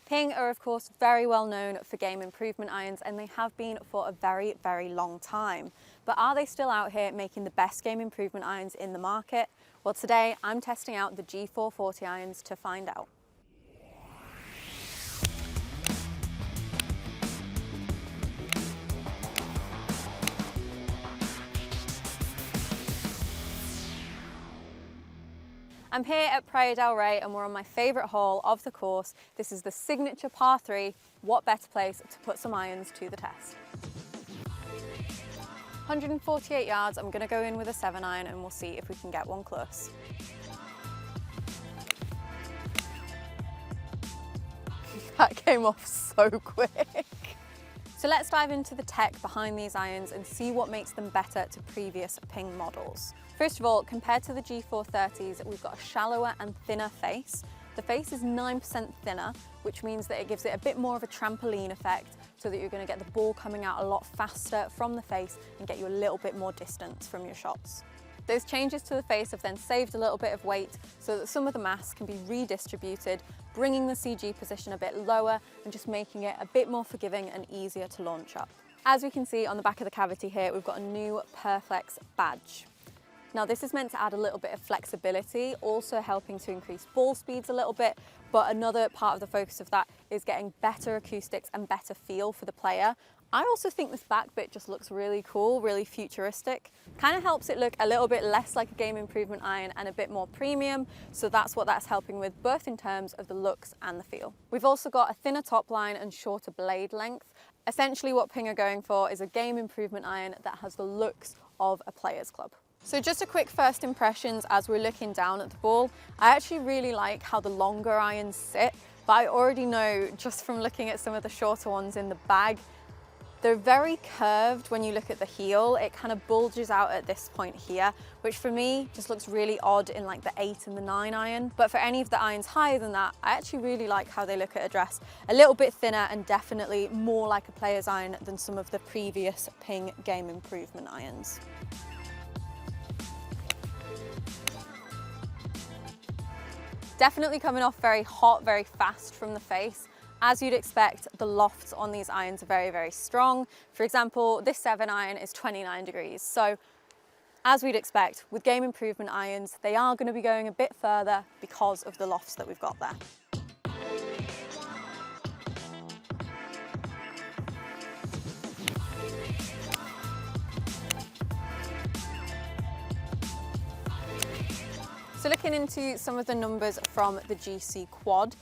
Ping are of course very well known for game improvement irons, and they have been for a very, very long time. But are they still out here making the best game improvement irons in the market? Well, today I'm testing out the G440 irons to find out. I'm here at Playa del Rey and we're on my favourite hole of the course. This is the signature par 3. What better place to put some irons to the test? 148 yards, I'm going to go in with a 7-iron and we'll see if we can get one close. That came off so quick. So let's dive into the tech behind these irons and see what makes them better to previous Ping models. First of all, compared to the G430s, we've got a shallower and thinner face. The face is 9% thinner, which means that it gives it a bit more of a trampoline effect so that you're going to get the ball coming out a lot faster from the face and get you a little bit more distance from your shots. Those changes to the face have then saved a little bit of weight so that some of the mass can be redistributed, bringing the CG position a bit lower and just making it a bit more forgiving and easier to launch up. As we can see on the back of the cavity here, we've got a new Perflex badge. Now this is meant to add a little bit of flexibility, also helping to increase ball speeds a little bit, but another part of the focus of that is getting better acoustics and better feel for the player. I also think this back bit just looks really cool, really futuristic. Kind of helps it look a little bit less like a game improvement iron and a bit more premium, so that's what that's helping with, both in terms of the looks and the feel. We've also got a thinner top line and shorter blade length. Essentially what Ping are going for is a game improvement iron that has the looks of a player's club. So just a quick first impressions as we're looking down at the ball. I actually really like how the longer irons sit, but I already know just from looking at some of the shorter ones in the bag, they're very curved when you look at the heel. It kind of bulges out at this point here, which for me just looks really odd in like the 8 and the 9 iron. But for any of the irons higher than that, I actually really like how they look at address. A little bit thinner and definitely more like a player's iron than some of the previous Ping game improvement irons. Definitely coming off very hot, very fast from the face. As you'd expect, the lofts on these irons are very, very strong. For example, this 7-iron is 29 degrees. So as we'd expect, with game improvement irons, they are going to be going a bit further because of the lofts that we've got there. So looking into some of the numbers from the GC Quad,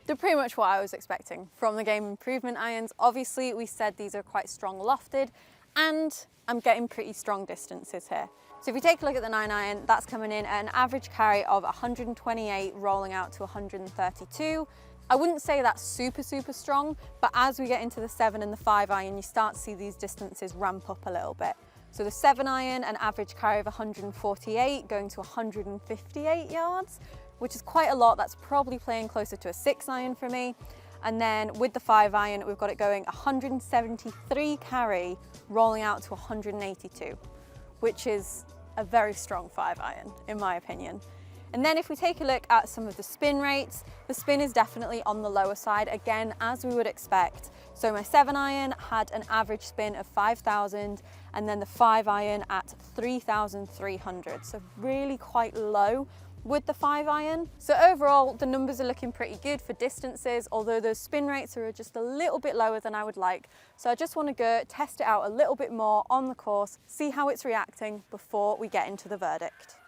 they're pretty much what I was expecting from the game improvement irons. Obviously, we said these are quite strong lofted, and I'm getting pretty strong distances here. So if you take a look at the 9-iron, that's coming in at an average carry of 128, rolling out to 132. I wouldn't say that's super, super strong, but as we get into the 7 and the 5-iron, you start to see these distances ramp up a little bit. So the 7-iron, an average carry of 148, going to 158 yards, which is quite a lot. That's probably playing closer to a 6-iron for me. And then with the 5-iron, we've got it going 173 carry, rolling out to 182, which is a very strong 5-iron, in my opinion. And then if we take a look at some of the spin rates, the spin is definitely on the lower side, again, as we would expect. So my 7-iron had an average spin of 5,000, and then the 5-iron at 3,300. So really quite low with the 5-iron. So overall, the numbers are looking pretty good for distances, although those spin rates are just a little bit lower than I would like. So I just want to go test it out a little bit more on the course, see how it's reacting before we get into the verdict.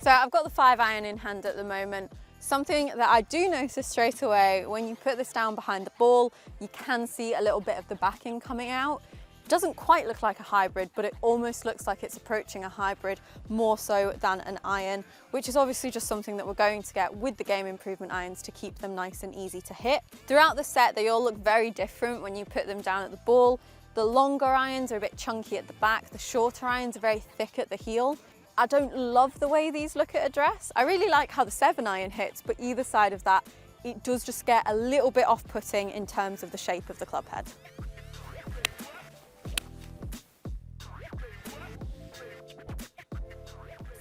So I've got the 5-iron in hand at the moment. Something that I do notice straight away, when you put this down behind the ball, you can see a little bit of the backing coming out. It doesn't quite look like a hybrid, but it almost looks like it's approaching a hybrid more so than an iron, which is obviously just something that we're going to get with the game improvement irons to keep them nice and easy to hit. Throughout the set, they all look very different when you put them down at the ball. The longer irons are a bit chunky at the back, the shorter irons are very thick at the heel. I don't love the way these look at address. I really like how the 7-iron hits, but either side of that, it does just get a little bit off-putting in terms of the shape of the club head.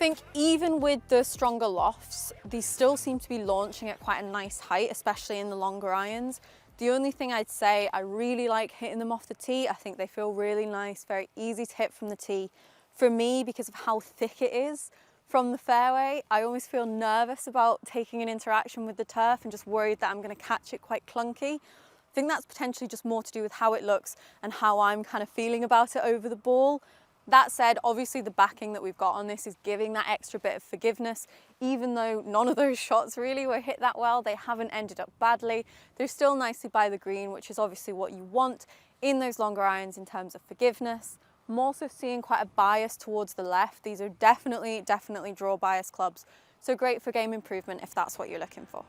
think even with the stronger lofts, these still seem to be launching at quite a nice height, especially in the longer irons. The only thing I'd say, I really like hitting them off the tee. I think they feel really nice, very easy to hit from the tee. For me, because of how thick it is from the fairway, I always feel nervous about taking an interaction with the turf and just worried that I'm going to catch it quite clunky. I think that's potentially just more to do with how it looks and how I'm kind of feeling about it over the ball. That said, obviously the backing that we've got on this is giving that extra bit of forgiveness. Even though none of those shots really were hit that well, they haven't ended up badly. They're still nicely by the green, which is obviously what you want in those longer irons in terms of forgiveness. I'm also seeing quite a bias towards the left. These are definitely draw bias clubs. So great for game improvement if that's what you're looking for.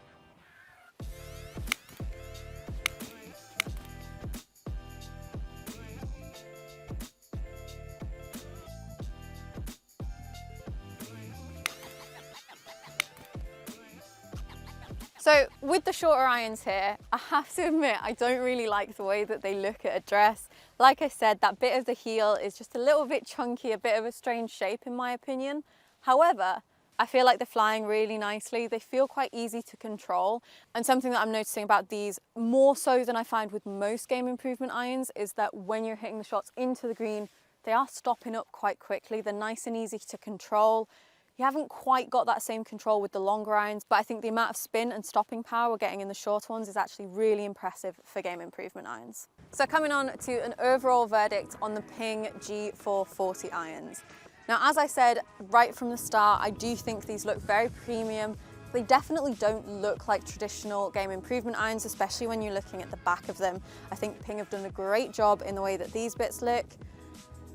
So with the shorter irons here, I have to admit, I don't really like the way that they look at address. Like I said, that bit of the heel is just a little bit chunky, a bit of a strange shape in my opinion. However, I feel like they're flying really nicely. They feel quite easy to control. And something that I'm noticing about these, more so than I find with most game improvement irons, is that when you're hitting the shots into the green, they are stopping up quite quickly. They're nice and easy to control. You haven't quite got that same control with the longer irons, but I think the amount of spin and stopping power we're getting in the shorter ones is actually really impressive for game improvement irons. So coming on to an overall verdict on the Ping G440 irons. Now, as I said right from the start, I do think these look very premium. They definitely don't look like traditional game improvement irons, especially when you're looking at the back of them. I think Ping have done a great job in the way that these bits look.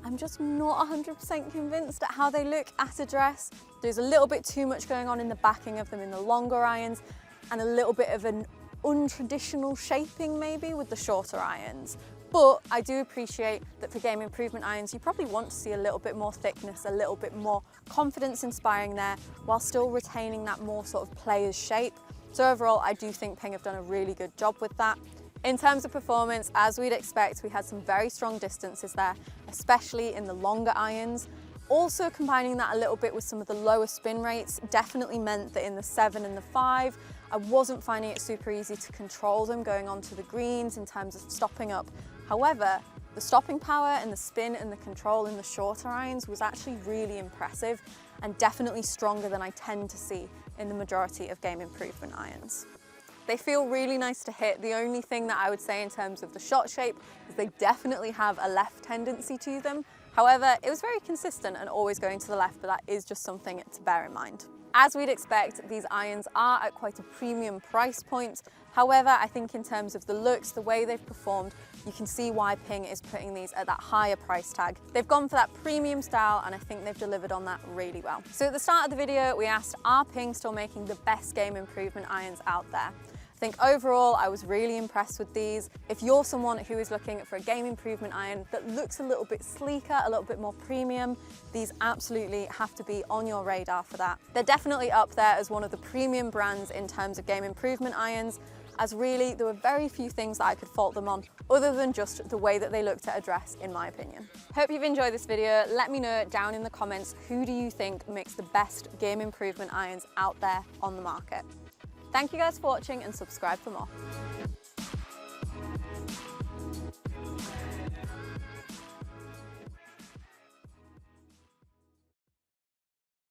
I'm just not 100% convinced at how they look at address. There's a little bit too much going on in the backing of them in the longer irons and a little bit of an untraditional shaping maybe with the shorter irons. But I do appreciate that for game improvement irons, you probably want to see a little bit more thickness, a little bit more confidence inspiring there while still retaining that more sort of player's shape. So overall, I do think Ping have done a really good job with that. In terms of performance, as we'd expect, we had some very strong distances there, especially in the longer irons. Also combining that a little bit with some of the lower spin rates definitely meant that in the 7 and the 5, I wasn't finding it super easy to control them going onto the greens in terms of stopping up. However, the stopping power and the spin and the control in the shorter irons was actually really impressive and definitely stronger than I tend to see in the majority of game improvement irons. They feel really nice to hit. The only thing that I would say in terms of the shot shape is they definitely have a left tendency to them. However, it was very consistent and always going to the left, but that is just something to bear in mind. As we'd expect, these irons are at quite a premium price point. However, I think in terms of the looks, the way they've performed, you can see why Ping is putting these at that higher price tag. They've gone for that premium style, and I think they've delivered on that really well. So at the start of the video, we asked, are Ping still making the best game improvement irons out there? I think overall, I was really impressed with these. If you're someone who is looking for a game improvement iron that looks a little bit sleeker, a little bit more premium, these absolutely have to be on your radar for that. They're definitely up there as one of the premium brands in terms of game improvement irons, as really there were very few things that I could fault them on other than just the way that they looked at address, in my opinion. Hope you've enjoyed this video. Let me know down in the comments, who do you think makes the best game improvement irons out there on the market? Thank you guys for watching and subscribe for more.